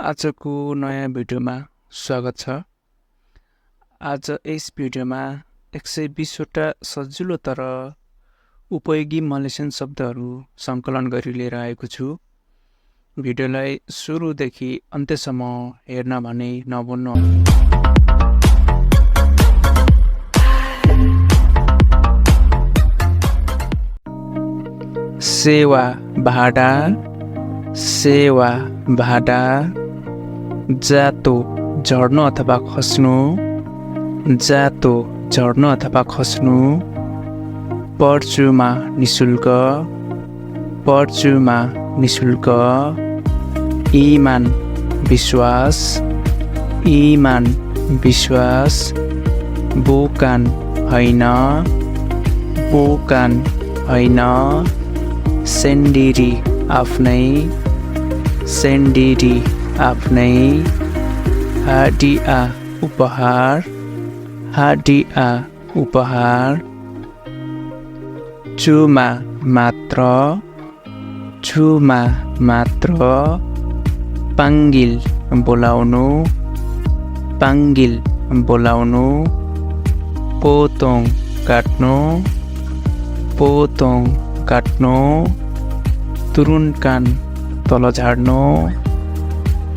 आजको नयाँ भिडियोमा स्वागत छ। आज यस भिडियोमा 120वटा सजिलो तर उपयोगी मलेसियन शब्दहरू सङ्कलन गरी लिएर आएको छु। भिडियोलाई सुरुदेखि अन्त्यसम्म हेर्न भने नभुल्नुहोला। सेवा भाडा, सेवा भाडा। जातो झर्नु अथवा खस्नु, जातो झर्नु अथवा खस्नु। पर्चुमा निशुल्क, पर्चुमा निशुल्क। इमान विश्वास, इमान विश्वास। बुकान हैन, बुकान हैन। सेन्डिरी आफ्नै, सेन्डिरी आफ्नै। हाडिया उपहार, हाडिया उपहार। चुमा मात्र, चुमा मात्र। पाङ्गिल बोलाउनु, पाङ्गिल बोलाउनु। पोतोङ काट्नु, पोतोङ काट्नु। तुरुन्कान तल झार्नु,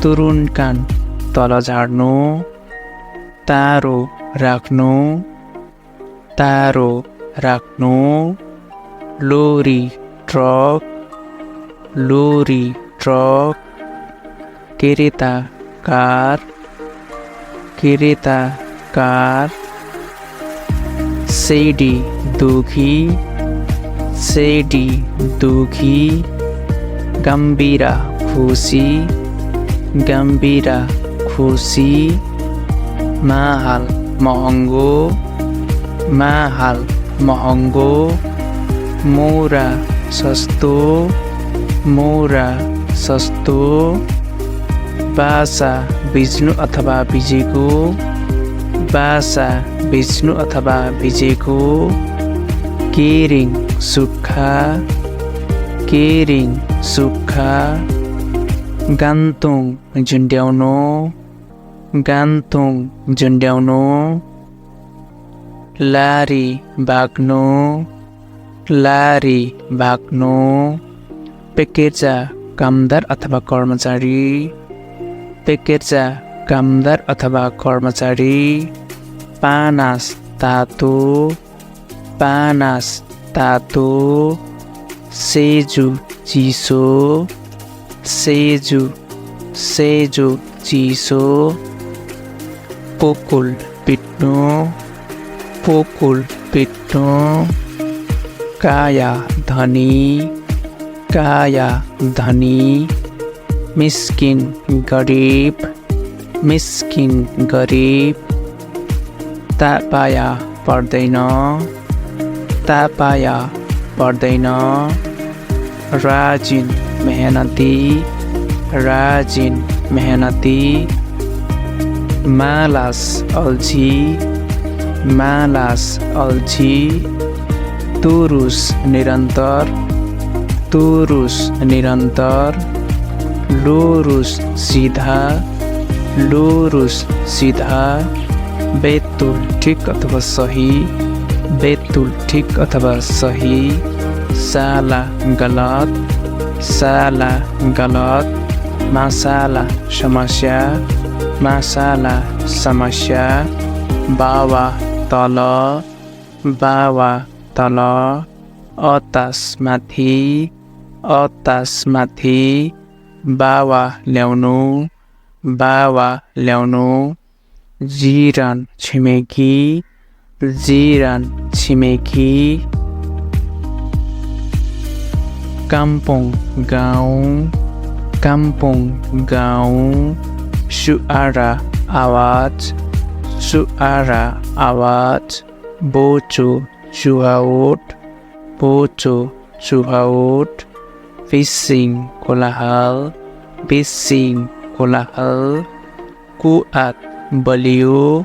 तुरुन्कान तल झार्नु। तारो राख्नु, तारो राख्नु। Lorry truck, lorry truck. केरेता कार, केरेता कार। सेडी दुखी, सेडी दुखी। गम्भीरा खुसी, गम्भीरा खुसी। महाल महँगो, महाल महँगो। मोरा सस्तो, मोरा सस्तो। बासा भिज्नु अथवा भिजेको, बासा भिज्नु अथवा भिजेको। केरिङ सुक्खा, केरिङ सुक्खा। गान्तोङ झुन्ड्याउनु, गान्तोङ झुन्ड्याउनु। लारी भाग्नु, लारी भाग्नु। पेकेजा कामदार अथवा कर्मचारी, पेकेजा कामदार अथवा कर्मचारी। पानास तातो, पानास तातो। सेजु चिसो, सेजु, सेजु चिसो। पोकुल पिट्नु, पोकुल पिट्नु। काया धनी, काया धनी। मिस्किन गरिब, मिस्किन गरिब। तापाया पर्दैन, तापाया पर्दैन। राजिन मेहनती, राजिन मेहनती। मालास अल्छी, मालास अल्छी। तुरुस निरन्तर, तुरुस निरन्तर। लुरुस सिधा, लुरुस सिधा। बेतुल ठिक अथवा सही, बेतुल ठिक अथवा सही। साला गलत, साला गलत। मासाला समस्या, मासाला समस्या। बावा तल, बावा तल। अतास माथि, अतास माथि। बावा ल्याउनु, बावा ल्याउनु। जिरान छिमेकी, जिरान छिमेकी। काम्पोङ गाउँ, काम्पोङ गाउँ। सुआरा आवाज, सुआरा आवाज। बोचो चुहावट, बोचो चुहावट। फिसिङ कोलाहल, फिसिङ कोलाहल। कुआत बलियो,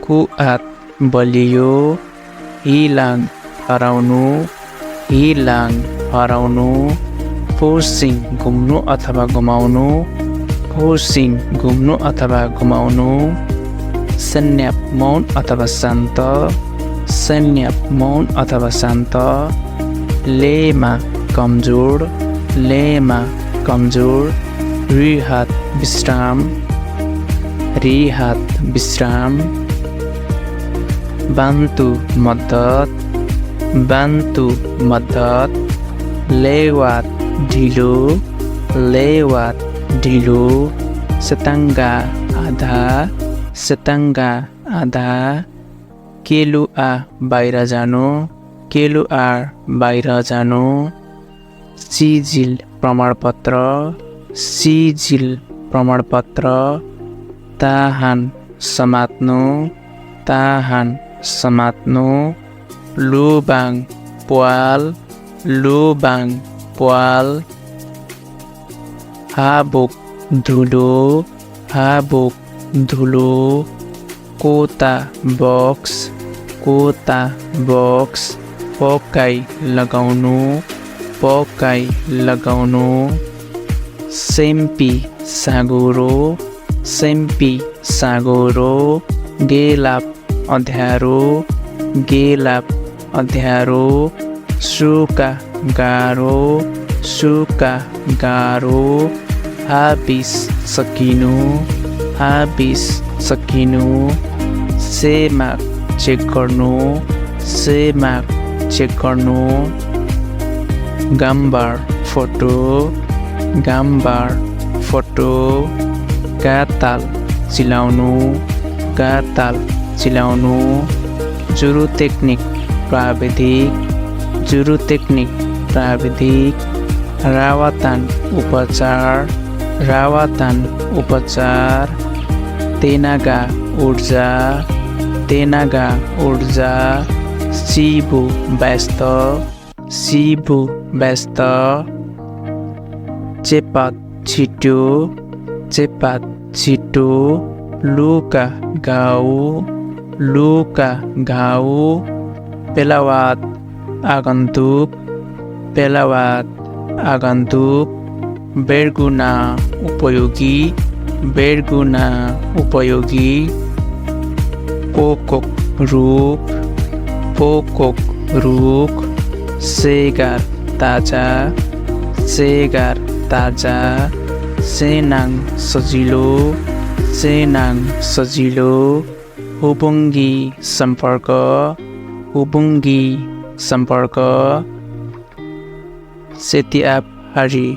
कुआत बलियो। हिलाङ हराउनु, हिलाङ हराउनु। फोर्सिङ घुम्नु अथवा घुमाउनु, होसिन घुम्नु अथवा घुमाउनु सन्याप मौन अथवा शान्त सन्याप मौन अथवा शान्त लेमा कमजोर लेमा कमजोर रिहात विश्राम रिहात विश्राम बान्तु मद्दत बान्तु मद्दत लेवात ढिलो लेवात ढिलो सतङ्गा आधा केलुआ बाहिर जानु केलुआ बाहिर जानु सिजिल प्रमाणपत्र ताहान समात्नु लुबाङ प्वाल हाबुक धुलो कोता बक्स पकाइ लगाउनु सेम्पी साँगुरो गेलाप अँध्यारो सुका गाह्रो हाबिस सकिनु सेमाक चेक गर्नु गाम्बार फोटो गाताल चिलाउनु जुरु टेक्निक प्राविधिक रावतान उपचार तेनागा ऊर्जा शिबु व्यस्त चेपात छिटो लुका घाउ पेलावात आगन्तुक बेरगुना उपयोगी पोकोक रूख सेगार ताजा सेनाङ सजिलो हुबुङ्गी सम्पर्क सेतिआप हारी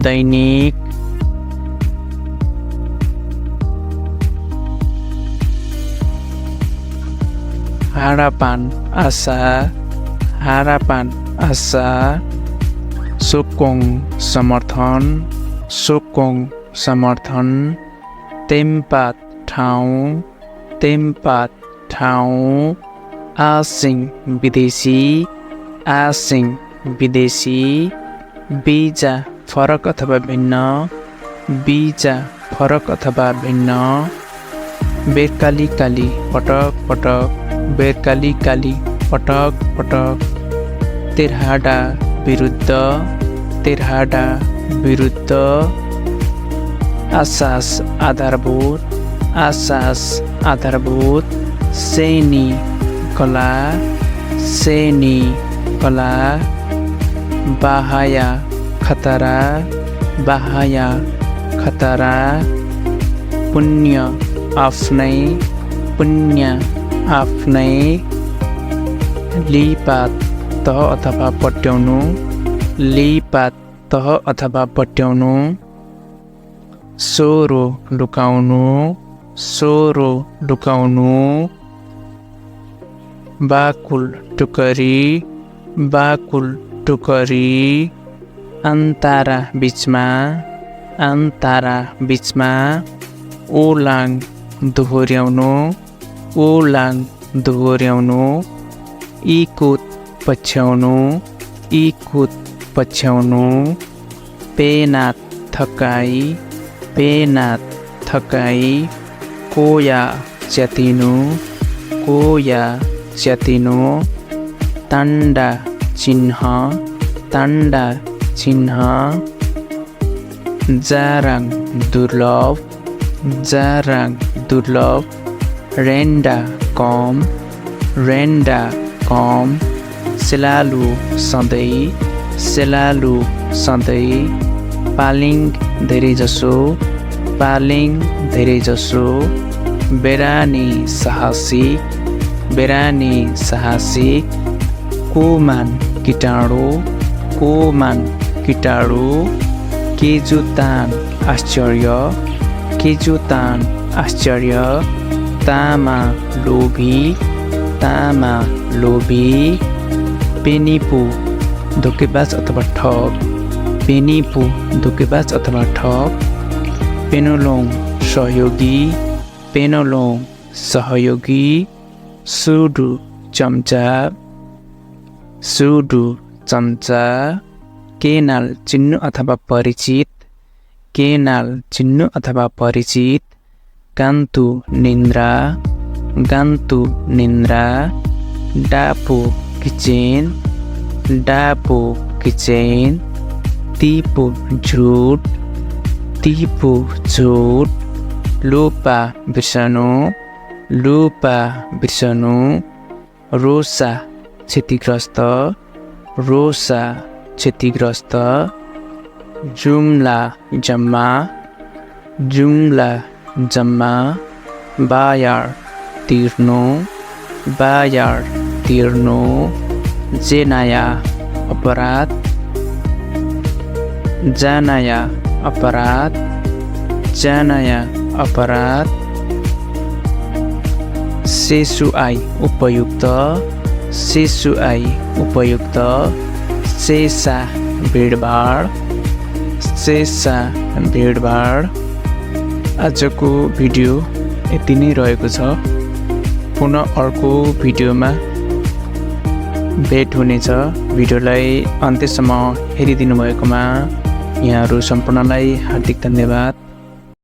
दैनिक हारापान आशा सोकोङ समर्थन तेम्पात ठाउँ आसिङ विदेशी बीजा फरक अथवा भिन्न बेरकाली पटक तेरहाडा विरुद्ध आशास आधारभूत सेनी कला बाहाया खतरा पुण्य आफ्नै लिपात तह अथवा पट्याउनु सोरो लुकाउनु बाकुल टुकरी अन्तारा बीचमा ओलाङ दोहोर्याउनु इकुत पछ्याउनु पेनात थकाइ कोया च्यातिनु तान्डा चिन्ह जाराङ दुर्लभ रेन्डा कम सेलालु सधैँ पालिङ धेरैजसो बेरानी साहसिक कोमान कीटाणु केजुतान आश्चर्य तामा लोभी पेनिपु धोकेबाज अथवा ठग पेनोलोङ सहयोगी सुडु चम्चा केनाल चिन्नु अथवा परिचित कान्तु निन्द्रा डापु किचेन तिपु झुट लोपा बिर्सनु रोसा क्षतिग्रस्त जुम्ला जम्मा बायार तिर्नु जेनाया अपराध सेसुआई उपयुक्त शेषा भिडभाड आजको भिडियो यति नै रहेको छ। पुनः अर्को भिडियोमा भेट हुनेछ। भिडियोलाई अन्त्यसम्म हेरिदिनु भएकोमा यहाँहरू सम्पूर्णलाई हार्दिक धन्यवाद।